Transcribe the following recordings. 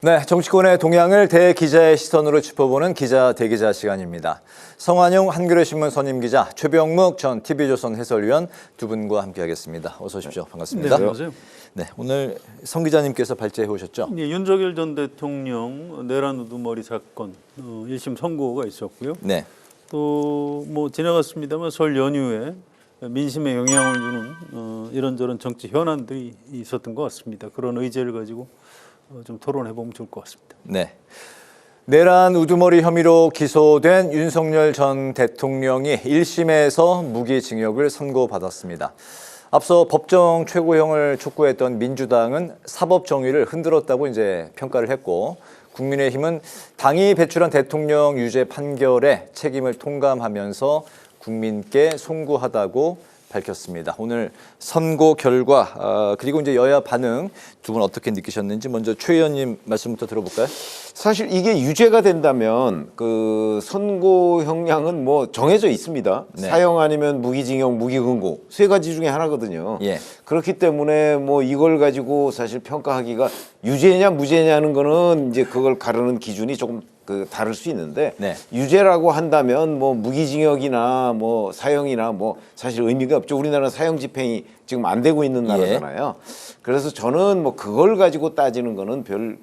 네, 정치권의 동향을 대기자의 시선으로 짚어보는 기자 대기자 시간입니다. 성완용 한겨레신문 선임기자, 최병묵 전 TV조선 해설위원 두 분과 함께하겠습니다. 어서 오십시오. 반갑습니다. 네, 안녕하세요. 네, 오늘 성 기자님께서 발제해 오셨죠? 예, 윤석열 전 대통령 내란 우두머리 사건 1심 선고가 있었고요. 네. 또 뭐 지나갔습니다만 설 연휴에 민심에 영향을 주는 이런저런 정치 현안들이 있었던 것 같습니다. 그런 의제를 가지고 좀 토론해 보면 좋을 것 같습니다. 네. 내란 우두머리 혐의로 기소된 윤석열 전 대통령이 1심에서 무기징역을 선고받았습니다. 앞서 법정 최고형을 촉구했던 민주당은 사법 정의를 흔들었다고 이제 평가를 했고, 국민의힘은 당이 배출한 대통령 유죄 판결에 책임을 통감하면서 국민께 송구하다고 밝혔습니다. 오늘 선고 결과 그리고 이제 여야 반응 두 분 어떻게 느끼셨는지 먼저 최 의원님 말씀부터 들어볼까요? 사실 이게 유죄가 된다면 그 선고 형량은 뭐 정해져 있습니다. 네. 사형 아니면 무기징역, 무기금고 세 가지 중에 하나거든요. 예. 그렇기 때문에 뭐 이걸 가지고 사실 평가하기가 유죄냐 무죄냐는 거는 이제 그걸 가르는 기준이 조금 다를 수 있는데 네. 유죄라고 한다면 뭐 무기징역이나 뭐 사형이나 뭐 사실 의미가 없죠. 우리나라는 사형 집행이 지금 안 되고 있는 나라잖아요. 그래서 저는 뭐 그걸 가지고 따지는 거는 별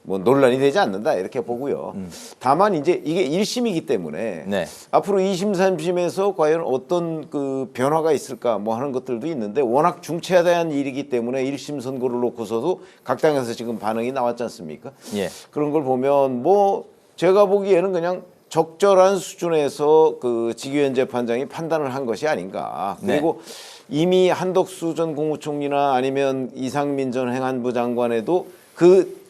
뭐 논란이 되지 않는다 이렇게 보고요. 다만 이제 이게 1심이기 때문에 네. 앞으로 2심, 3심에서 과연 어떤 그 변화가 있을까 뭐 하는 것들도 있는데 워낙 중차대한 일이기 때문에 1심 선고를 놓고서도 각 당에서 지금 반응이 나왔지 않습니까? 예. 그런 걸 보면 뭐 제가 보기에는 그냥 적절한 수준에서 그 지규현 재판장이 판단을 한 것이 아닌가. 그리고 이미 한덕수 전 국무총리나 아니면 이상민 전 행안부 장관에도 그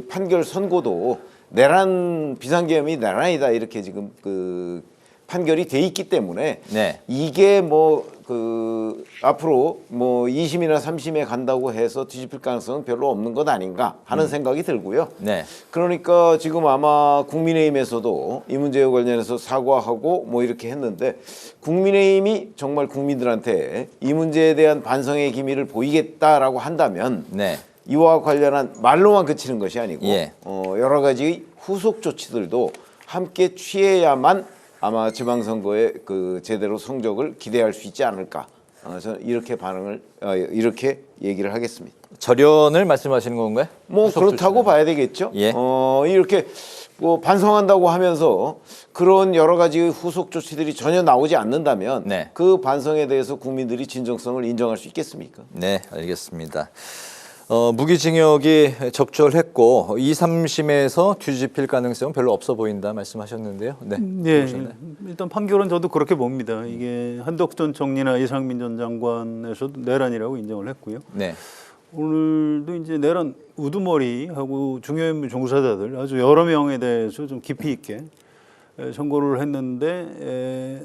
판결 선고도 내란 비상계엄이 내란이다 이렇게 지금 그 판결이 돼 있기 때문에 네. 이게 뭐 앞으로 뭐 2심이나 3심에 간다고 해서 뒤집힐 가능성은 별로 없는 것 아닌가 하는 생각이 들고요. 네. 그러니까 지금 아마 국민의힘에서도 이 문제와 관련해서 사과하고 뭐 이렇게 했는데 국민의힘이 정말 국민들한테 이 문제에 대한 반성의 기미를 보이겠다라고 한다면 네. 이와 관련한 말로만 그치는 것이 아니고 예. 여러 가지 후속 조치들도 함께 취해야만 아마 지방선거에 그 제대로 성적을 기대할 수 있지 않을까. 저는 이렇게 이렇게 얘기를 하겠습니다. 절연을 말씀하시는 건가요? 뭐 그렇다고 봐야 되겠죠. 예. 이렇게 뭐 반성한다고 하면서 그런 여러 가지 후속 조치들이 전혀 나오지 않는다면 네. 그 반성에 대해서 국민들이 진정성을 인정할 수 있겠습니까? 네, 알겠습니다. 무기징역이 적절했고 2, 3심에서 뒤집힐 가능성은 별로 없어 보인다 말씀하셨는데요. 네. 네, 일단 판결은 저도 그렇게 봅니다. 이게 한덕수 전 총리나 이상민 전 장관에서도 내란이라고 인정을 했고요. 네. 오늘도 이제 내란 우두머리하고 중요한 종사자들 아주 여러 명에 대해서 좀 깊이 있게 선고를 했는데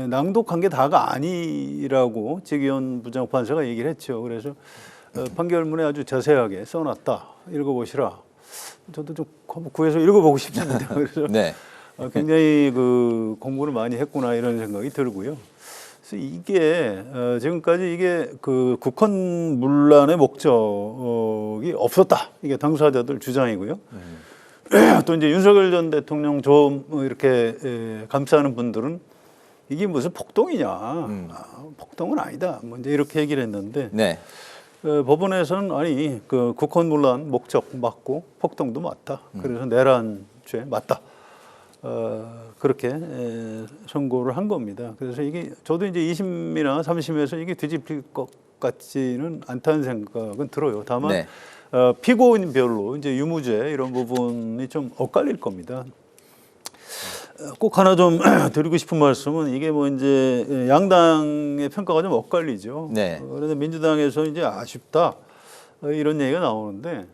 낭독한 게 다가 아니라고 지기현 부장판사가 얘기를 했죠. 그래서 판결문에 아주 자세하게 써놨다. 읽어보시라. 저도 좀 구해서 읽어보고 싶습니다. 그래서 네. 굉장히 그 공부를 많이 했구나 이런 생각이 들고요. 그래서 이게 지금까지 이게 그 국헌 문란의 목적이 없었다. 이게 당사자들 주장이고요. 또 이제 윤석열 전 대통령 좀 이렇게 감싸는 분들은 이게 무슨 폭동이냐. 폭동은 아니다. 뭐 이제 이렇게 얘기를 했는데. 네. 법원에서는 아니 그 국헌문란 목적 맞고 폭동도 맞다. 그래서 내란죄 맞다. 그렇게 선고를 한 겁니다. 그래서 이게 저도 이제 2심이나 3심에서 이게 뒤집힐 것 같지는 않다는 생각은 들어요. 다만 네. 피고인별로 이제 유무죄 이런 부분이 좀 엇갈릴 겁니다. 꼭 하나 좀 드리고 싶은 말씀은 이게 뭐 이제 양당의 평가가 좀 엇갈리죠. 네. 그런데 민주당에서 이제 아쉽다 이런 얘기가 나오는데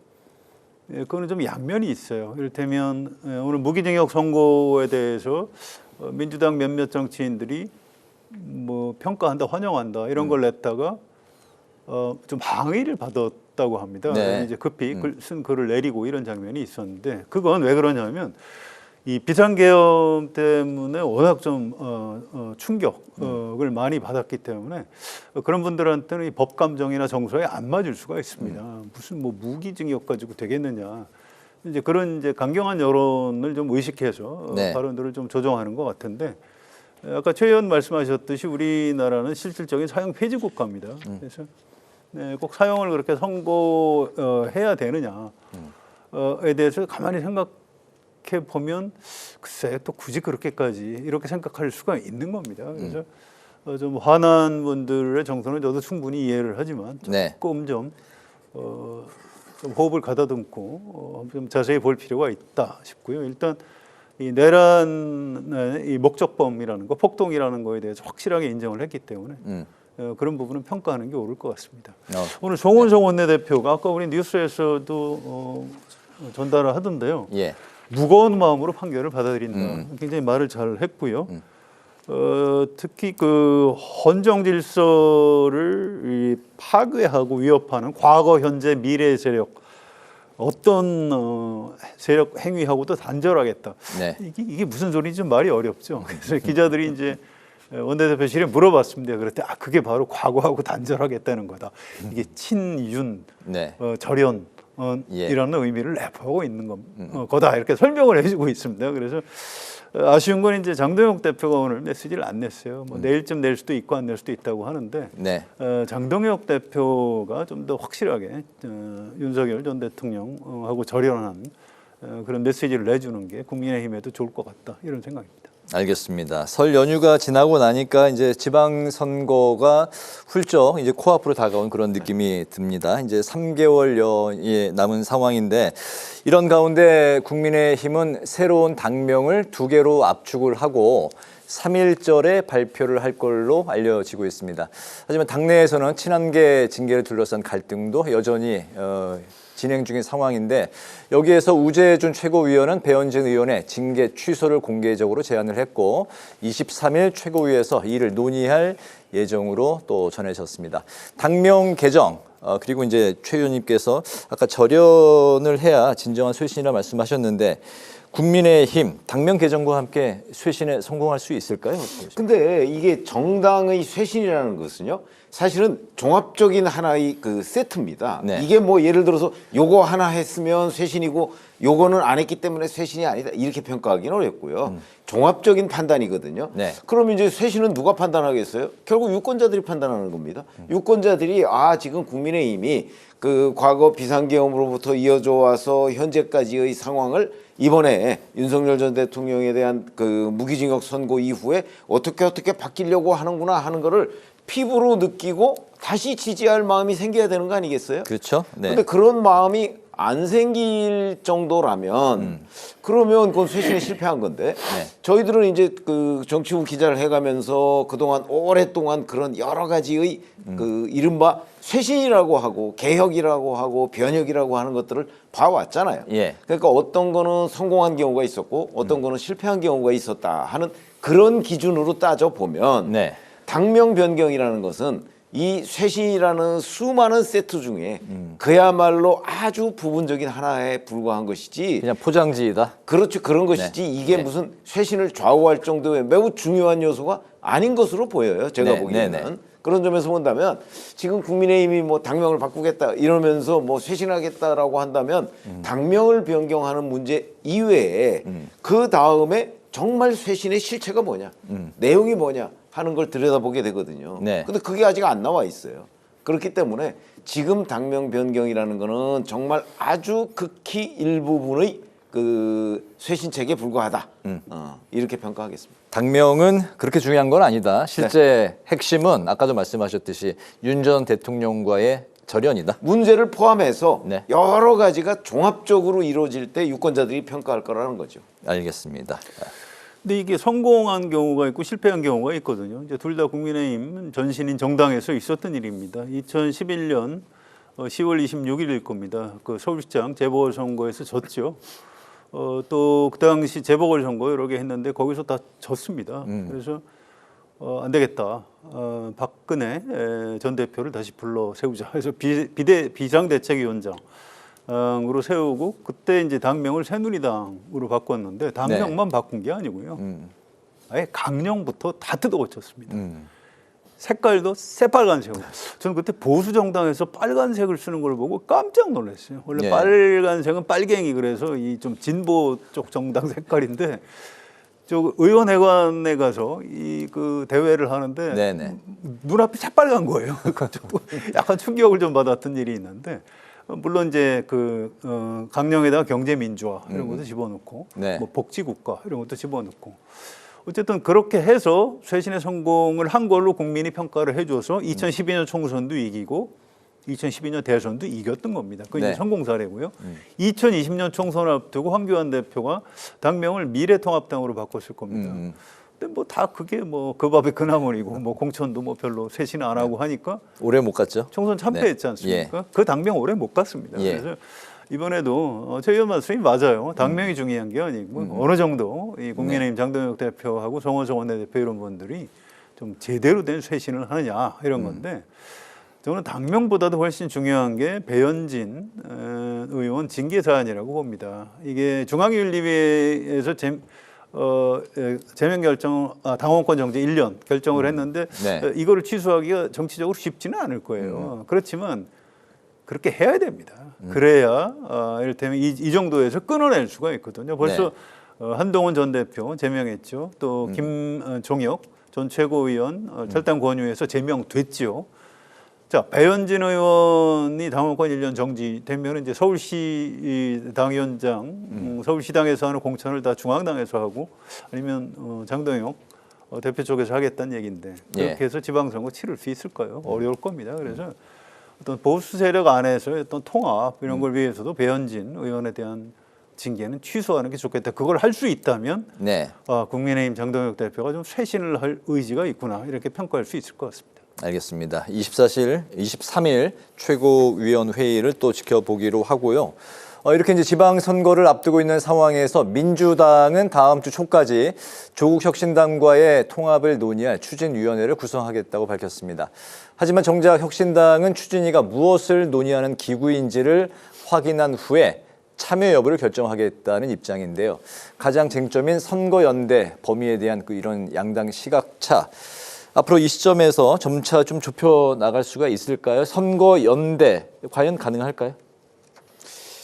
그거는 좀 양면이 있어요. 이를테면 오늘 무기징역 선고에 대해서 민주당 몇몇 정치인들이 뭐 평가한다, 환영한다 이런 걸 냈다가 좀 항의를 받았다고 합니다. 네. 이제 급히 쓴 글을 내리고 이런 장면이 있었는데 그건 왜 그러냐면 이 비상계엄 때문에 워낙 좀 충격을 많이 받았기 때문에 그런 분들한테는 이 법 감정이나 정서에 안 맞을 수가 있습니다. 무슨 뭐 무기징역 가지고 되겠느냐. 이제 그런 이제 강경한 여론을 좀 의식해서 네. 발언들을 좀 조정하는 것 같은데 아까 최 의원 말씀하셨듯이 우리나라는 실질적인 사형 폐지 국가입니다. 그래서 네, 꼭 사형을 그렇게 선고해야 되느냐에 대해서 가만히 생각해 보면 글쎄 또 굳이 그렇게까지 이렇게 생각할 수가 있는 겁니다. 그래서 좀 화난 분들의 정서는 저도 충분히 이해를 하지만 네. 조금 좀 호흡을 가다듬고 좀 자세히 볼 필요가 있다 싶고요. 일단 이 내란의 이 목적범이라는 거, 폭동이라는 거에 대해서 확실하게 인정을 했기 때문에 그런 부분은 평가하는 게 옳을 것 같습니다. 오늘 송원석 원내대표가 아까 우리 뉴스에서도 전달을 하던데요. 예. 무거운 마음으로 판결을 받아들인다. 굉장히 말을 잘 했고요. 특히 그 헌정 질서를 파괴하고 위협하는 과거, 현재, 미래 세력 어떤 세력 행위하고도 단절하겠다. 네. 이게 무슨 소리인지 좀 말이 어렵죠. 그래서 기자들이 이제 원내대표실에 물어봤습니다. 그랬더니 그게 바로 과거하고 단절하겠다는 거다. 이게 친윤 네. 절연 이라는 의미를 내포하고 있는 거다 이렇게 설명을 해주고 있습니다. 그래서 아쉬운 건 이제 장동혁 대표가 오늘 메시지를 안 냈어요. 뭐 내일쯤 낼 수도 있고 안 낼 수도 있다고 하는데 네. 장동혁 대표가 좀 더 확실하게 윤석열 전 대통령하고 절연한 그런 메시지를 내주는 게 국민의힘에도 좋을 것 같다 이런 생각입니다. 알겠습니다. 설 연휴가 지나고 나니까 이제 지방선거가 훌쩍 이제 코앞으로 다가온 그런 느낌이 듭니다. 이제 3개월여에 남은 상황인데 이런 가운데 국민의힘은 새로운 당명을 2개로 압축을 하고 3.1절에 발표를 할 걸로 알려지고 있습니다. 하지만 당내에서는 친한계 징계를 둘러싼 갈등도 여전히 진행 중인 상황인데 여기에서 우재준 최고위원은 배현진 의원의 징계 취소를 공개적으로 제안을 했고 23일 최고위에서 이를 논의할 예정으로 또 전해졌습니다. 당명 개정 그리고 이제 최 의원님께서 아까 절연을 해야 진정한 쇄신이라 말씀하셨는데 국민의힘 당명 개정과 함께 쇄신에 성공할 수 있을까요? 근데 이게 정당의 쇄신이라는 것은요, 사실은 종합적인 하나의 그 세트입니다. 네. 이게 뭐 예를 들어서 요거 하나 했으면 쇄신이고 요거는 안 했기 때문에 쇄신이 아니다 이렇게 평가하기는 어렵고요. 종합적인 판단이거든요. 네. 그럼 이제 쇄신은 누가 판단하겠어요? 결국 유권자들이 판단하는 겁니다. 유권자들이 지금 국민의힘이 그 과거 비상계엄으로부터 이어져 와서 현재까지의 상황을 이번에 윤석열 전 대통령에 대한 그 무기징역 선고 이후에 어떻게 바뀌려고 하는구나 하는 거를 피부로 느끼고 다시 지지할 마음이 생겨야 되는 거 아니겠어요? 그렇죠. 네. 근데 그런 마음이 안 생길 정도라면 그러면 그건 쇄신에 실패한 건데 저희들은 이제 그 정치부 기자를 해가면서 그동안 오랫동안 그런 여러 가지의 그 이른바 쇄신이라고 하고 개혁이라고 하고 변혁이라고 하는 것들을 봐왔잖아요. 예. 그러니까 어떤 거는 성공한 경우가 있었고 어떤 거는 실패한 경우가 있었다 하는 그런 기준으로 따져보면 네. 당명 변경이라는 것은 이 쇄신이라는 수많은 세트 중에 그야말로 아주 부분적인 하나에 불과한 것이지 그냥 포장지이다. 그렇죠. 그런 것이지 이게 무슨 쇄신을 좌우할 정도의 매우 중요한 요소가 아닌 것으로 보여요. 제가 보기에는. 그런 점에서 본다면 지금 국민의힘이 뭐 당명을 바꾸겠다 이러면서 뭐 쇄신하겠다라고 한다면 당명을 변경하는 문제 이외에 그 다음에 정말 쇄신의 실체가 뭐냐, 내용이 뭐냐 하는 걸 들여다보게 되거든요. 근데 그게 아직 안 나와 있어요. 그렇기 때문에 지금 당명 변경이라는 거는 정말 아주 극히 일부분의 그 쇄신책에 불과하다. 이렇게 평가하겠습니다. 당명은 그렇게 중요한 건 아니다. 실제 핵심은 아까도 말씀하셨듯이 윤 전 대통령과의 절연이다. 문제를 포함해서 여러 가지가 종합적으로 이루어질 때 유권자들이 평가할 거라는 거죠. 알겠습니다. 근데 이게 성공한 경우가 있고 실패한 경우가 있거든요. 이제 둘 다 국민의힘 전신인 정당에서 있었던 일입니다. 2011년 10월 26일일 겁니다. 그 서울시장 재보궐선거에서 졌죠. 또 그 당시 재보궐선거 여러 개 했는데 거기서 다 졌습니다. 그래서 안 되겠다. 박근혜 전 대표를 다시 불러 세우자. 그래서 비상대책위원장 으로 세우고 그때 이제 당명을 새누리당으로 바꿨는데 당명만 바꾼 게 아니고요. 아예 강령부터 다 뜯어 고쳤습니다. 색깔도 새빨간색으로. 저는 그때 보수 정당에서 빨간색을 쓰는 걸 보고 깜짝 놀랐어요. 원래 예. 빨간색은 빨갱이 그래서 이 좀 진보 쪽 정당 색깔인데 저 의원회관에 가서 이 그 대회를 하는데 네네. 눈앞이 새빨간 거예요. 약간 충격을 좀 받았던 일이 있는데 물론 이제 그 강령에다가 경제민주화 이런 것도 집어넣고 네. 뭐 복지국가 이런 것도 집어넣고 어쨌든 그렇게 해서 쇄신의 성공을 한 걸로 국민이 평가를 해줘서 2012년 총선도 이기고 2012년 대선도 이겼던 겁니다. 그게 네. 이제 성공 사례고요. 2020년 총선을 앞두고 황교안 대표가 당명을 미래통합당으로 바꿨을 겁니다. 근데 뭐 다 그게 뭐 그 밥에 그 나물이고 뭐 공천도 뭐 별로 쇄신 안 하고 하니까 오래 못 갔죠? 총선 참패했지 네. 않습니까? 그 당명 오래 못 갔습니다. 예. 그래서 이번에도 제 의원 말씀이 맞아요. 당명이 중요한 게 아니고 어느 정도 이 국민의힘 장동혁 대표하고 정원석 원내대표 이런 분들이 좀 제대로 된 쇄신을 하느냐 이런 건데 저는 당명보다도 훨씬 중요한 게 배현진 의원 징계 사안이라고 봅니다. 이게 중앙윤리위에서 제명 결정, 당원권 정지 1년 결정을 했는데 네. 이거를 취소하기가 정치적으로 쉽지는 않을 거예요. 그렇지만 그렇게 해야 됩니다. 그래야 이를테면 이 정도에서 끊어낼 수가 있거든요. 벌써 한동훈 전 대표 제명했죠. 또 김종혁 전 최고위원 철당 권유해서 제명됐죠. 자, 배현진 의원이 당원권 1년 정지되면 이제 서울시 당위원장, 서울시당에서 하는 공천을 다 중앙당에서 하고 아니면 장동혁 대표 쪽에서 하겠다는 얘기인데 그렇게 해서 지방선거 치를 수 있을까요? 어려울 겁니다. 그래서 어떤 보수 세력 안에서의 어떤 통합 이런 걸 위해서도 배현진 의원에 대한 징계는 취소하는 게 좋겠다. 그걸 할 수 있다면 네. 국민의힘 장동혁 대표가 좀 쇄신을 할 의지가 있구나 이렇게 평가할 수 있을 것 같습니다. 알겠습니다. 23일 최고위원회의를 또 지켜보기로 하고요. 이렇게 이제 지방선거를 앞두고 있는 상황에서 민주당은 다음 주 초까지 조국혁신당과의 통합을 논의할 추진위원회를 구성하겠다고 밝혔습니다. 하지만 정작 혁신당은 추진위가 무엇을 논의하는 기구인지를 확인한 후에 참여 여부를 결정하겠다는 입장인데요. 가장 쟁점인 선거연대 범위에 대한 이런 양당 시각차. 앞으로 이 시점에서 점차 좀 좁혀 나갈 수가 있을까요? 선거연대 과연 가능할까요?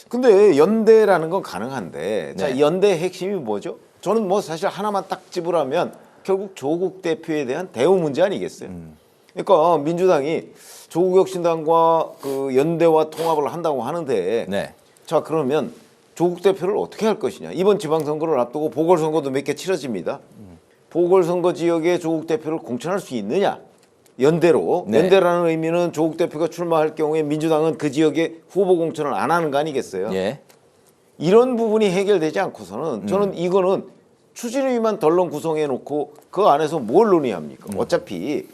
근데 연대라는 건 가능한데 자, 네. 연대의 핵심이 뭐죠? 저는 뭐 사실 하나만 딱 집으라면 결국 조국 대표에 대한 대우 문제 아니겠어요? 그러니까 민주당이 조국혁신당과 그 연대와 통합을 한다고 하는데 네. 자, 그러면 조국 대표를 어떻게 할 것이냐? 이번 지방선거를 앞두고 보궐선거도 몇 개 치러집니다. 보궐선거 지역에 조국 대표를 공천할 수 있느냐? 연대로. 네. 연대라는 의미는 조국 대표가 출마할 경우에 민주당은 그 지역에 후보 공천을 안 하는 거 아니겠어요? 예. 이런 부분이 해결되지 않고서는 저는 이거는 추진위만 덜렁 구성해 놓고 그 안에서 뭘 논의합니까? 어차피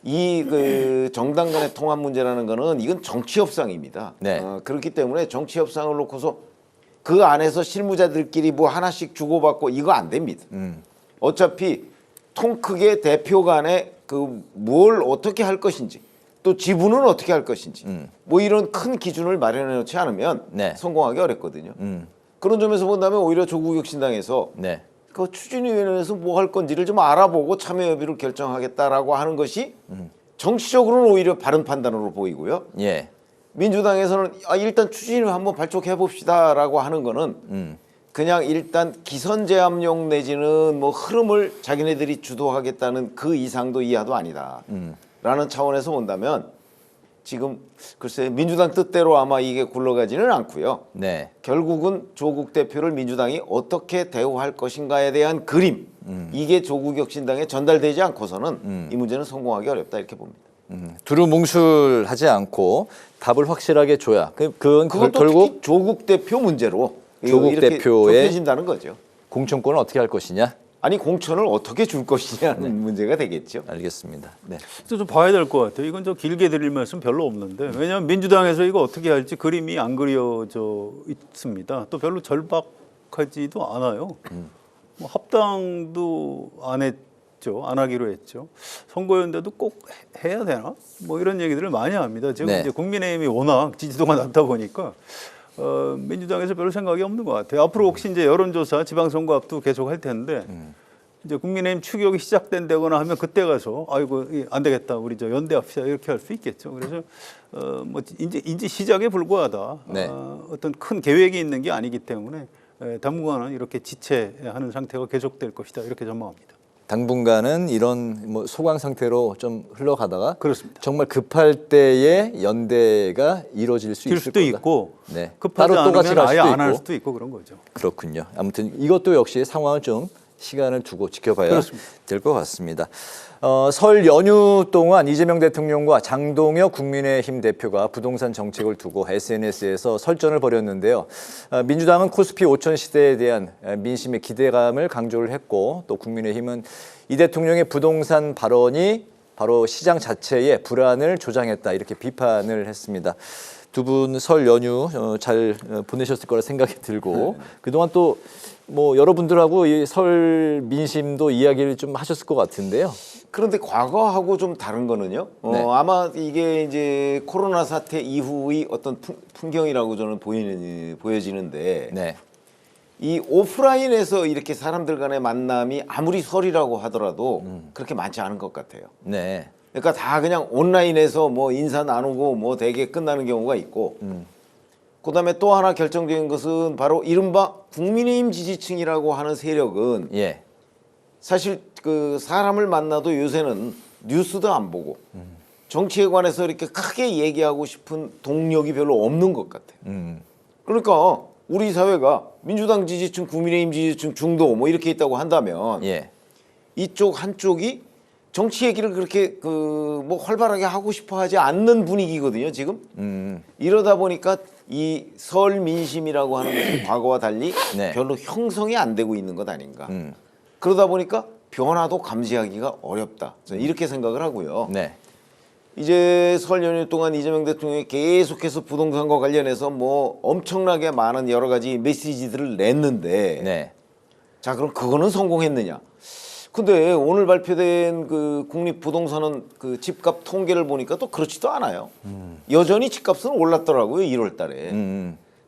이 그 정당 간의 통합 문제라는 거는 이건 정치 협상입니다. 네. 그렇기 때문에 정치 협상을 놓고서 그 안에서 실무자들끼리 뭐 하나씩 주고받고 이거 안 됩니다. 어차피 통 크게 대표 간에 그 뭘 어떻게 할 것인지 또 지분은 어떻게 할 것인지 뭐 이런 큰 기준을 마련해 놓지 않으면 네. 성공하기 어렵거든요. 그런 점에서 본다면 오히려 조국혁신당에서 네. 그 추진위원회에서 뭐 할 건지를 좀 알아보고 참여 여부를 결정하겠다라고 하는 것이 정치적으로는 오히려 바른 판단으로 보이고요. 예. 민주당에서는 일단 추진위 한번 발족해 봅시다라고 하는 거는 그냥 일단 기선제압용 내지는 뭐 흐름을 자기네들이 주도하겠다는 그 이상도 이하도 아니다. 라는 차원에서 본다면 지금 글쎄 민주당 뜻대로 아마 이게 굴러가지는 않고요. 네. 결국은 조국 대표를 민주당이 어떻게 대우할 것인가에 대한 그림 이게 조국혁신당에 전달되지 않고서는 이 문제는 성공하기 어렵다 이렇게 봅니다. 두루뭉술하지 않고 답을 확실하게 줘야 그건 그것도 결국 특히 조국 대표 문제로 조국 이렇게 대표의 좁혀진다는 거죠. 공천권을 어떻게 할 것이냐? 아니 공천을 어떻게 줄 것이냐는 문제가 되겠죠. 알겠습니다. 네. 좀 봐야 될 것 같아요. 이건 저 길게 드릴 말씀 별로 없는데 왜냐하면 민주당에서 이거 어떻게 할지 그림이 안 그려져 있습니다. 또 별로 절박하지도 않아요. 뭐 합당도 안 했죠. 안 하기로 했죠. 선거연대도 꼭 해야 되나? 뭐 이런 얘기들을 많이 합니다. 지금 네. 이제 국민의힘이 워낙 지지도가 낮다 보니까 민주당에서 별로 생각이 없는 것 같아요. 앞으로 혹시 이제 여론조사 지방선거 앞두고 계속 할 텐데 이제 국민의힘 추격이 시작된다거나 하면 그때 가서 아이고 안 되겠다 우리 저 연대합시다 이렇게 할 수 있겠죠. 그래서 뭐 이제 시작에 불과하다. 네. 어떤 큰 계획이 있는 게 아니기 때문에 당분간은 이렇게 지체하는 상태가 계속될 것이다 이렇게 전망합니다. 당분간은 이런 뭐 소강 상태로 좀 흘러가다가 그렇습니다. 정말 급할 때에 연대가 이루어질 수 될 있을 수도 거다. 있고 네. 급하지 따로 똑같이 않으면 갈 아예 수도 안 할 있고. 수도 있고 그런 거죠. 그렇군요. 아무튼 이것도 역시 상황을 좀 시간을 두고 지켜봐야 그렇습니다. 될 것 같습니다. 설 연휴 동안 이재명 대통령과 장동혁 국민의힘 대표가 부동산 정책을 두고 SNS에서 설전을 벌였는데요. 민주당은 코스피 5천 시대에 대한 민심의 기대감을 강조를 했고 또 국민의힘은 이 대통령의 부동산 발언이 바로 시장 자체의 불안을 조장했다 이렇게 비판을 했습니다. 두 분 설 연휴 잘 보내셨을 거라 생각이 들고 그동안 또 뭐 여러분들하고 이 설 민심도 이야기를 좀 하셨을 것 같은데요. 그런데 과거하고 좀 다른 거는요. 네. 아마 이게 이제 코로나 사태 이후의 어떤 풍경이라고 저는 보여지는데 네. 이 오프라인에서 이렇게 사람들 간의 만남이 아무리 설이라고 하더라도 그렇게 많지 않은 것 같아요. 네. 그러니까 다 그냥 온라인에서 뭐 인사 나누고 뭐 되게 끝나는 경우가 있고 그다음에 또 하나 결정적인 것은 바로 이른바 국민의힘 지지층이라고 하는 세력은 예. 사실 그 사람을 만나도 요새는 뉴스도 안 보고 정치에 관해서 이렇게 크게 얘기하고 싶은 동력이 별로 없는 것 같아요. 그러니까 우리 사회가 민주당 지지층, 국민의힘 지지층, 중도 뭐 이렇게 있다고 한다면 예. 이쪽 한쪽이 정치 얘기를 그렇게 그 뭐 활발하게 하고 싶어 하지 않는 분위기거든요, 지금. 이러다 보니까 이 설 민심이라고 하는 것이 과거와 달리 네. 별로 형성이 안 되고 있는 것 아닌가. 그러다 보니까 변화도 감지하기가 어렵다. 저는 이렇게 생각을 하고요. 네. 이제 설 연휴 동안 이재명 대통령이 계속해서 부동산과 관련해서 뭐 엄청나게 많은 여러 가지 메시지들을 냈는데 네. 자, 그럼 그거는 성공했느냐? 근데 오늘 발표된 그 국립부동산원 그 집값 통계를 보니까 또 그렇지도 않아요. 여전히 집값은 올랐더라고요, 1월 달에.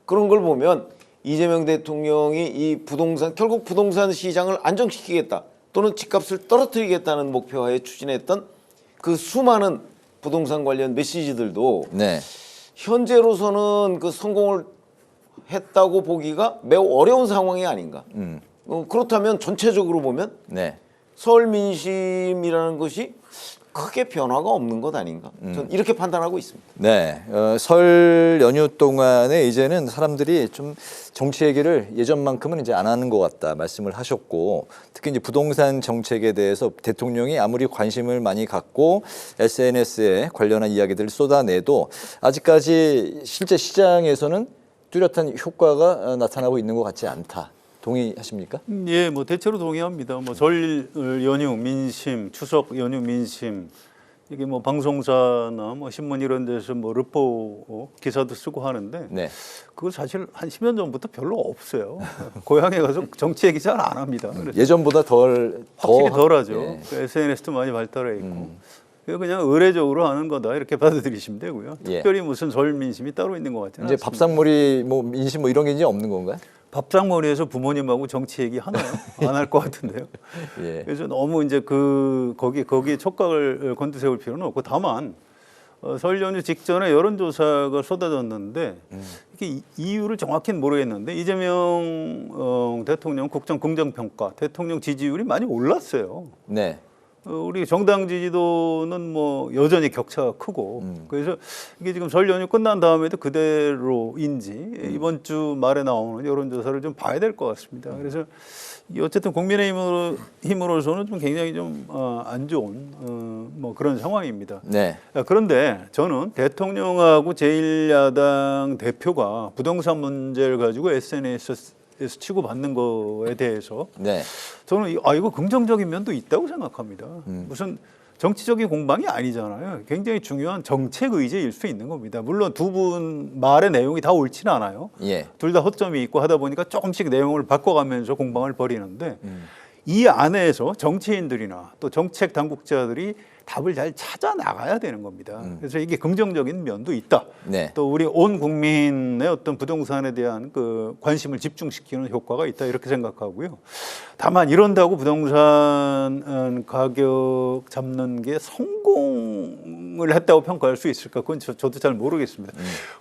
그런 걸 보면 이재명 대통령이 이 부동산, 결국 부동산 시장을 안정시키겠다 또는 집값을 떨어뜨리겠다는 목표하에 추진했던 그 수많은 부동산 관련 메시지들도 네. 현재로서는 그 성공을 했다고 보기가 매우 어려운 상황이 아닌가. 그렇다면 전체적으로 보면 네. 설 민심이라는 것이 크게 변화가 없는 것 아닌가. 저는 이렇게 판단하고 있습니다. 네. 설 연휴 동안에 이제는 사람들이 좀 정치 얘기를 예전만큼은 이제 안 하는 것 같다 말씀을 하셨고 특히 이제 부동산 정책에 대해서 대통령이 아무리 관심을 많이 갖고 SNS에 관련한 이야기들을 쏟아내도 아직까지 실제 시장에서는 뚜렷한 효과가 나타나고 있는 것 같지 않다. 동의하십니까? 예, 뭐 대체로 동의합니다. 뭐 설 연휴 민심, 추석 연휴 민심 이게 뭐 방송사나 뭐 신문 이런 데서 뭐 르포 기사도 쓰고 하는데 네. 그거 사실 한 10년 전부터 별로 없어요. 고향에 가서 정치 얘기 잘 안 합니다. 그래서 예전보다 확실히 덜하죠. 예. 그 SNS도 많이 발달해 있고. 이거 그냥 의례적으로 하는 거다 이렇게 받아들이시면 되고요. 예. 특별히 무슨 설 민심이 따로 있는 것 같지는 이제 않습니다. 밥상머리 뭐 민심 뭐 이런 게 이제 없는 건가요? 밥상머리에서 부모님하고 정치 얘기 하나요? 안 할 것 같은데요. 예. 그래서 너무 이제 거기에 촉각을 곤두세울 필요는 없고 다만 설 연휴 직전에 여론조사가 쏟아졌는데 이게 이유를 정확히는 모르겠는데 이재명 대통령 국정 긍정평가 대통령 지지율이 많이 올랐어요. 네. 우리 정당 지지도는 뭐 여전히 격차가 크고 그래서 이게 지금 설 연휴 끝난 다음에도 그대로인지 이번 주 말에 나오는 여론조사를 좀 봐야 될 것 같습니다. 그래서 어쨌든 국민의힘으로서는 좀 굉장히 좀 안 좋은 뭐 그런 상황입니다. 네. 그런데 저는 대통령하고 제1야당 대표가 부동산 문제를 가지고 SNS에서 치고받는 거에 대해서 네. 저는 이거 긍정적인 면도 있다고 생각합니다. 무슨 정치적인 공방이 아니잖아요. 굉장히 중요한 정책 의제일 수 있는 겁니다. 물론 두 분 말의 내용이 다 옳지는 않아요. 예. 둘 다 허점이 있고 하다 보니까 조금씩 내용을 바꿔가면서 공방을 벌이는데 이 안에서 정치인들이나 또 정책 당국자들이 답을 잘 찾아 나가야 되는 겁니다. 그래서 이게 긍정적인 면도 있다. 네. 또 우리 온 국민의 어떤 부동산에 대한 그 관심을 집중시키는 효과가 있다 이렇게 생각하고요. 다만 이런다고 부동산 가격 잡는 게 성공을 했다고 평가할 수 있을까? 그건 저도 잘 모르겠습니다.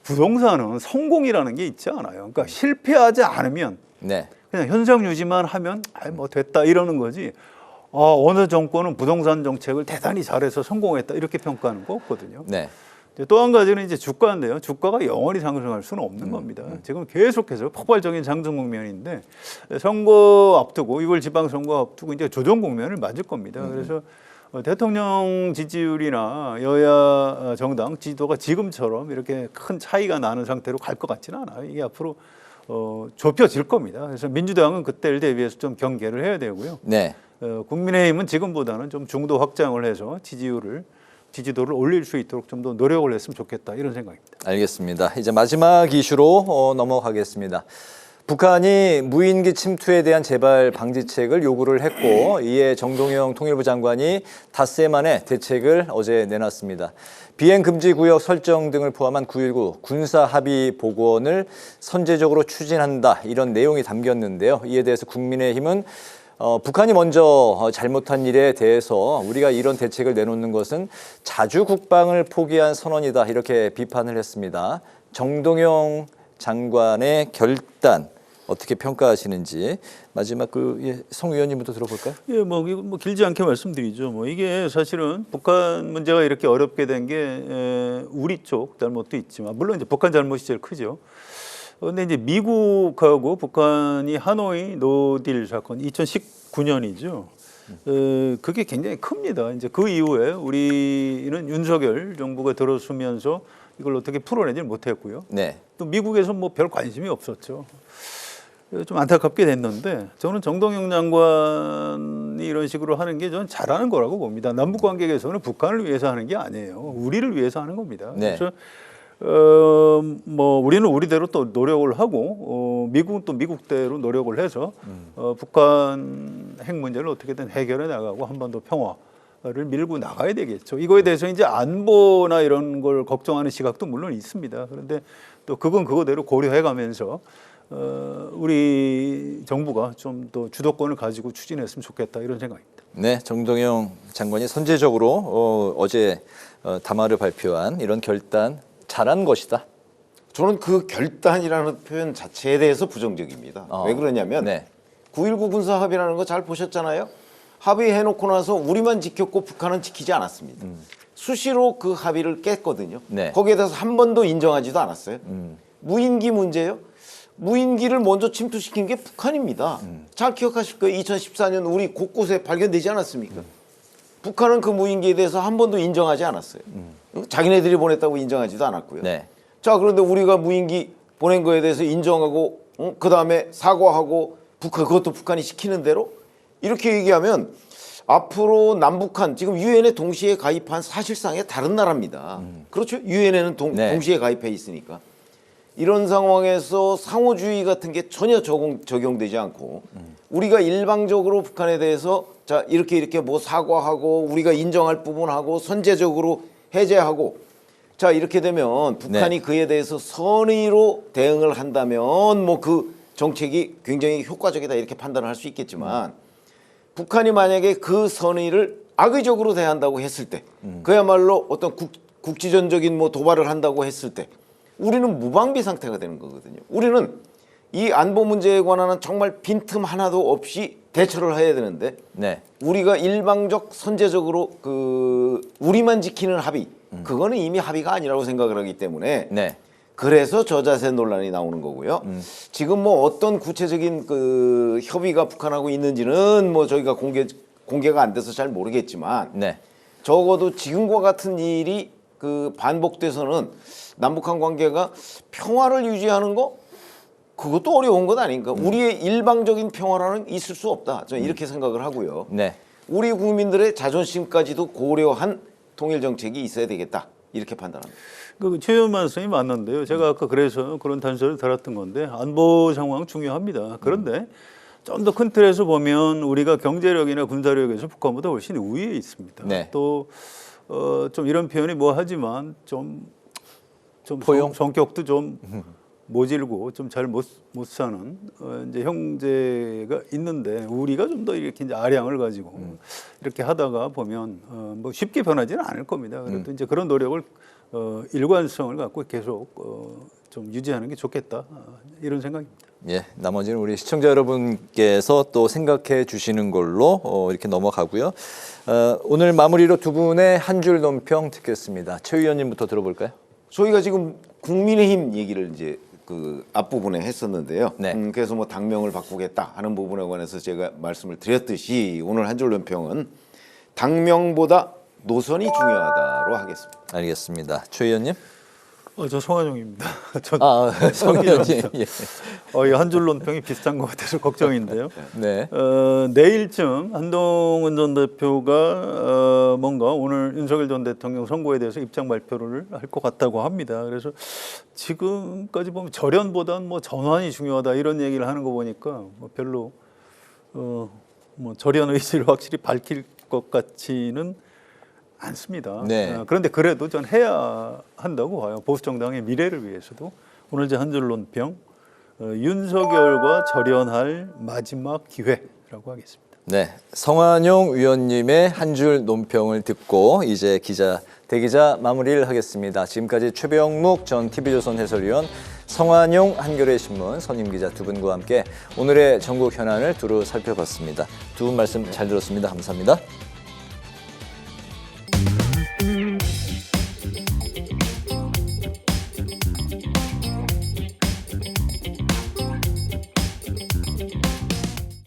부동산은 성공이라는 게 있지 않아요. 그러니까 실패하지 않으면 네. 그냥 현상 유지만 하면 뭐 됐다 이러는 거지. 어느 정권은 부동산 정책을 대단히 잘해서 성공했다 이렇게 평가하는 거 없거든요. 네. 또 한 가지는 이제 주가인데요. 주가가 영원히 상승할 수는 없는 겁니다. 지금 계속해서 폭발적인 상승 국면인데 선거 앞두고 6월 지방선거 앞두고 이제 조정 국면을 맞을 겁니다. 그래서 대통령 지지율이나 여야 정당 지지도가 지금처럼 이렇게 큰 차이가 나는 상태로 갈 것 같지는 않아요. 이게 앞으로 좁혀질 겁니다. 그래서 민주당은 그때를 대비해서 좀 경계를 해야 되고요. 네. 국민의힘은 지금보다는 좀 중도 확장을 해서 지지도를 올릴 수 있도록 좀 더 노력을 했으면 좋겠다 이런 생각입니다. 알겠습니다. 이제 마지막 이슈로 넘어가겠습니다. 북한이 무인기 침투에 대한 재발 방지책을 요구를 했고 이에 정동영 통일부 장관이 닷새 만에 대책을 어제 내놨습니다. 비행 금지 구역 설정 등을 포함한 9.19 군사 합의 복원을 선제적으로 추진한다 이런 내용이 담겼는데요. 이에 대해서 국민의힘은 북한이 먼저 잘못한 일에 대해서 우리가 이런 대책을 내놓는 것은 자주 국방을 포기한 선언이다 이렇게 비판을 했습니다. 정동영 장관의 결단 어떻게 평가하시는지 마지막 성 의원님부터 들어볼까요? 예, 뭐 길지 않게 말씀드리죠. 뭐 이게 사실은 북한 문제가 이렇게 어렵게 된 게 우리 쪽 잘못도 있지만 물론 이제 북한 잘못이 제일 크죠. 그런데 이제 미국하고 북한이 하노이 노딜 사건 2019년이죠. 그게 굉장히 큽니다. 이제 그 이후에 우리는 윤석열 정부가 들어서면서 이걸 어떻게 풀어내지 못했고요. 네. 또 미국에서 뭐 별 관심이 없었죠. 좀 안타깝게 됐는데 저는 정동영 장관이 이런 식으로 하는 게 저는 잘하는 거라고 봅니다. 남북 관계에서는 북한을 위해서 하는 게 아니에요. 우리를 위해서 하는 겁니다. 네. 그래서 뭐 우리는 우리대로 또 노력을 하고 미국은 또 미국대로 노력을 해서 북한 핵 문제를 어떻게든 해결해 나가고 한반도 평화를 밀고 나가야 되겠죠. 이거에 대해서 이제 안보나 이런 걸 걱정하는 시각도 물론 있습니다. 그런데 또 그건 그거대로 고려해가면서 우리 정부가 좀 더 주도권을 가지고 추진했으면 좋겠다 이런 생각입니다. 네, 정동영 장관이 선제적으로 어제 담화를 발표한 이런 결단 잘한 것이다. 저는 그 결단이라는 표현 자체에 대해서 부정적입니다. 왜 그러냐면 네. 9.19 군사 합의라는 거 잘 보셨잖아요. 합의해놓고 나서 우리만 지켰고 북한은 지키지 않았습니다. 수시로 그 합의를 깼거든요. 네. 거기에 대해서 한 번도 인정하지도 않았어요. 무인기 문제요. 무인기를 먼저 침투시킨 게 북한입니다. 잘 기억하실 거예요. 2014년 우리 곳곳에 발견되지 않았습니까? 북한은 그 무인기에 대해서 한 번도 인정하지 않았어요. 자기네들이 보냈다고 인정하지도 않았고요. 네. 자, 그런데 우리가 무인기 보낸 거에 대해서 인정하고 그 다음에 사과하고 그것도 북한이 시키는 대로 이렇게 얘기하면 앞으로 남북한 지금 유엔에 동시에 가입한 사실상의 다른 나라입니다. 그렇죠? 유엔에는 네. 동시에 가입해 있으니까. 이런 상황에서 상호주의 같은 게 전혀 적용되지 않고 우리가 일방적으로 북한에 대해서 자 이렇게 뭐 사과하고 우리가 인정할 부분하고 선제적으로 해제하고 자 이렇게 되면 북한이 네. 그에 대해서 선의로 대응을 한다면 뭐 그 정책이 굉장히 효과적이다 이렇게 판단을 할 수 있겠지만 북한이 만약에 그 선의를 악의적으로 대한다고 했을 때 그야말로 어떤 국지전적인 뭐 도발을 한다고 했을 때 우리는 무방비 상태가 되는 거거든요. 우리는 이 안보 문제에 관한 정말 빈틈 하나도 없이 대처를 해야 되는데 네. 우리가 일방적 선제적으로 우리만 지키는 합의 그거는 이미 합의가 아니라고 생각을 하기 때문에 네. 그래서 저자세 논란이 나오는 거고요. 지금 뭐 어떤 구체적인 그 협의가 북한하고 있는지는 뭐 저희가 공개가 안 돼서 잘 모르겠지만 네. 적어도 지금과 같은 일이 그 반복돼서는 남북한 관계가 평화를 유지하는 거 그것도 어려운 것 아닌가. 우리의 일방적인 평화라는 있을 수 없다. 저는 이렇게 생각을 하고요. 네. 우리 국민들의 자존심까지도 고려한 통일 정책이 있어야 되겠다. 이렇게 판단합니다. 최 의원 말씀이 맞는데요. 제가 아까 그래서 그런 단서를 달았던 건데 안보 상황 중요합니다. 그런데 좀 더 큰 틀에서 보면 우리가 경제력이나 군사력에서 북한보다 훨씬 우위에 있습니다. 네. 또 좀 이런 표현이 뭐 하지만 좀 포용? 성격도 좀 모질고 좀 잘 못 사는 이제 형제가 있는데 우리가 좀 더 이렇게 이제 아량을 가지고 이렇게 하다가 보면 뭐 쉽게 변하지는 않을 겁니다. 그래도 이제 그런 노력을 일관성을 갖고 계속 좀 유지하는 게 좋겠다 이런 생각입니다. 예, 나머지는 우리 시청자 여러분께서 또 생각해 주시는 걸로 이렇게 넘어가고요. 오늘 마무리로 두 분의 한 줄 논평 듣겠습니다. 최 의원님부터 들어볼까요? 저희가 지금 국민의힘 얘기를 이제 그 앞부분에 했었는데요. 네. 그래서 뭐 당명을 바꾸겠다 하는 부분에 관해서 제가 말씀을 드렸듯이 오늘 한 줄 논평은 당명보다 노선이 중요하다로 하겠습니다. 알겠습니다. 최 의원님? 저 송하정입니다. 성 의원님. 예. 이 한 줄 논평이 비슷한 것 같아서 걱정인데요. 네. 내일쯤 한동훈 전 대표가 뭔가 오늘 윤석열 전 대통령 선거에 대해서 입장 발표를 할 것 같다고 합니다. 그래서 지금까지 보면 절연보다는 뭐 전환이 중요하다 이런 얘기를 하는 거 보니까 뭐 별로 뭐 절연 의지를 확실히 밝힐 것 같지는 않습니다. 네. 그런데 그래도 전 해야 한다고 봐요. 보수 정당의 미래를 위해서도. 오늘 제 한 줄 논평 윤석열과 절연할 마지막 기회라고 하겠습니다. 네, 성완용 의원님의 한 줄 논평을 듣고 이제 대기자 마무리를 하겠습니다. 지금까지 최병묵 전 TV조선 해설위원, 성완용 한겨레 신문 선임 기자 두 분과 함께 오늘의 전국 현안을 두루 살펴봤습니다. 두 분 말씀 잘 들었습니다. 감사합니다.